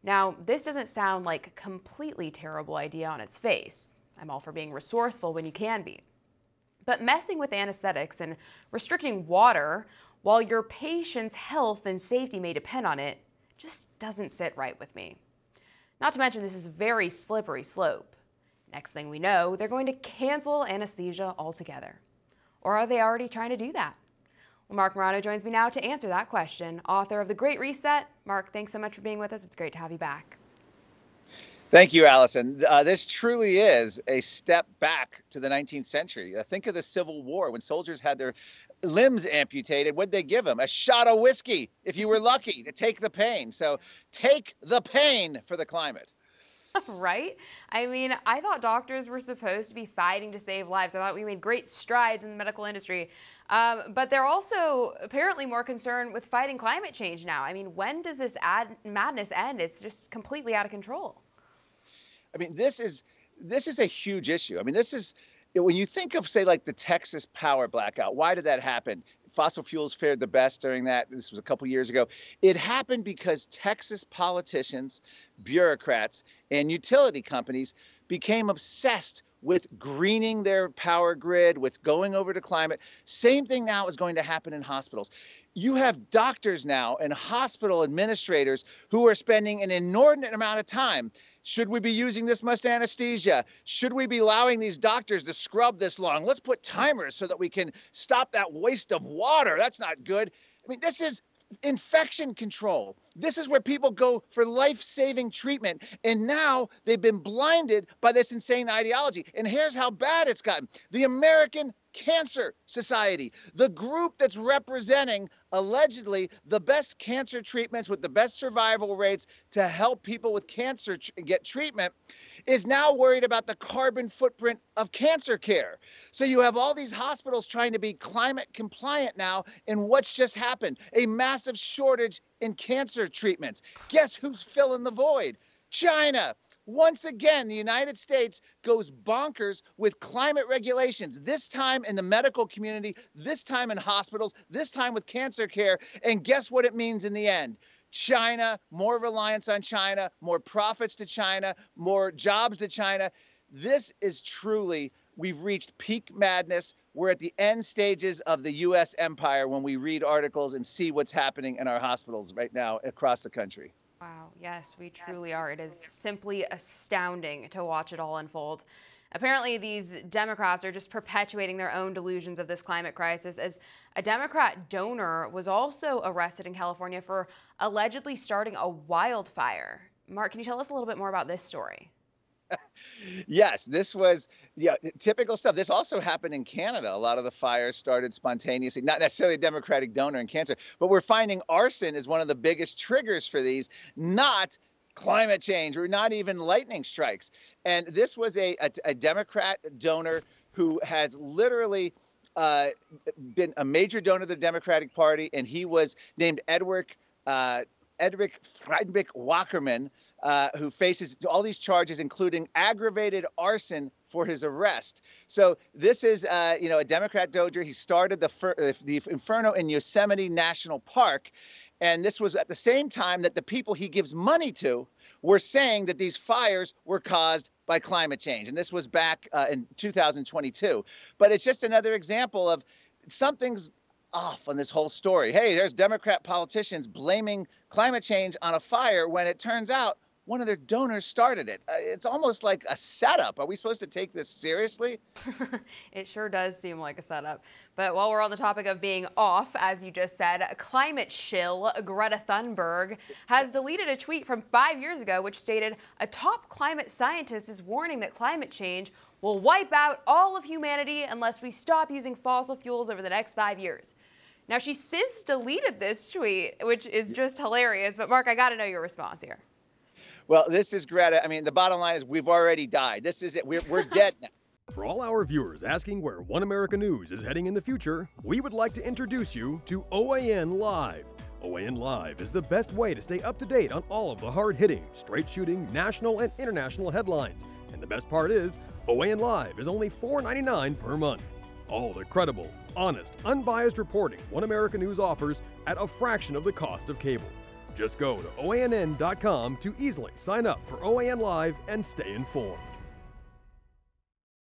Now, this doesn't sound like a completely terrible idea on its face. I'm all for being resourceful when you can be. But messing with anesthetics and restricting water while your patient's health and safety may depend on it just doesn't sit right with me. Not to mention, this is a very slippery slope. Next thing we know, they're going to cancel anesthesia altogether. Or are they already trying to do that? Well, Marc Morano joins me now to answer that question, author of The Great Reset. Marc, thanks so much for being with us. It's great to have you back. Thank you, Allison. This truly is a step back to the 19th century. Think of the Civil War when soldiers had their limbs amputated. What'd they give them? A shot of whiskey, if you were lucky, to take the pain. So take the pain for the climate. Right? I mean, I thought doctors were supposed to be fighting to save lives. I thought we made great strides in the medical industry. But they're also apparently more concerned with fighting climate change now. I mean, when does this madness end? It's just completely out of control. I mean, this is a huge issue. I mean, this is, when you think of, say, like the Texas power blackout, why did that happen? Fossil fuels fared the best during that. This was a couple years ago. It happened because Texas politicians, bureaucrats, and utility companies became obsessed with greening their power grid, with going over to climate. Same thing now is going to happen in hospitals. You have doctors now and hospital administrators who are spending an inordinate amount of time. Should we be using this much anesthesia? Should we be allowing these doctors to scrub this long? Let's put timers so that we can stop that waste of water. That's not good. I mean, this is infection control. This is where people go for life-saving treatment. And now they've been blinded by this insane ideology. And here's how bad it's gotten. The American Cancer Society, the group that's representing allegedly the best cancer treatments with the best survival rates to help people with cancer get treatment, is now worried about the carbon footprint of cancer care. So you have all these hospitals trying to be climate compliant now, and what's just happened? A massive shortage in cancer treatments. Guess who's filling the void? China. Once again, the United States goes bonkers with climate regulations, this time in the medical community, this time in hospitals, this time with cancer care. And guess what it means in the end? China, more reliance on China, more profits to China, more jobs to China. This is truly, we've reached peak madness. We're at the end stages of the U.S. empire when we read articles and see what's happening in our hospitals right now across the country. Wow, yes, we truly are. It is simply astounding to watch it all unfold. Apparently, these Democrats are just perpetuating their own delusions of this climate crisis, as a Democrat donor was also arrested in California for allegedly starting a wildfire. Marc, can you tell us a little bit more about this story? Yes, this was typical stuff. This also happened in Canada. A lot of the fires started spontaneously, not necessarily a Democratic donor in cancer, but we're finding arson is one of the biggest triggers for these, not climate change or not even lightning strikes. And this was a Democrat donor who has literally been a major donor to the Democratic Party, and he was named Edward Friedrich Wackerman, who faces all these charges, including aggravated arson for his arrest. So this is, a Democrat donor. He started the Inferno in Yosemite National Park. And this was at the same time that the people he gives money to were saying that these fires were caused by climate change. And this was back in 2022. But it's just another example of something's off on this whole story. Hey, there's Democrat politicians blaming climate change on a fire when it turns out one of their donors started it. It's almost like a setup. Are we supposed to take this seriously? It sure does seem like a setup. But while we're on the topic of being off, as you just said, climate shill Greta Thunberg has deleted a tweet from 5 years ago which stated, "A top climate scientist is warning that climate change will wipe out all of humanity unless we stop using fossil fuels over the next 5 years. Now, she's since deleted this tweet, which is just hilarious. But Marc, I got to know your response here. Well, this is Greta. I mean, the bottom line is we've already died. This is it. We're dead now. For all our viewers asking where One America News is heading in the future, we would like to introduce you to OAN Live. OAN Live is the best way to stay up to date on all of the hard-hitting, straight-shooting, national and international headlines. And the best part is, OAN Live is only $4.99 per month. All the credible, honest, unbiased reporting One America News offers at a fraction of the cost of cable. Just go to OANN.com to easily sign up for OAN Live and stay informed.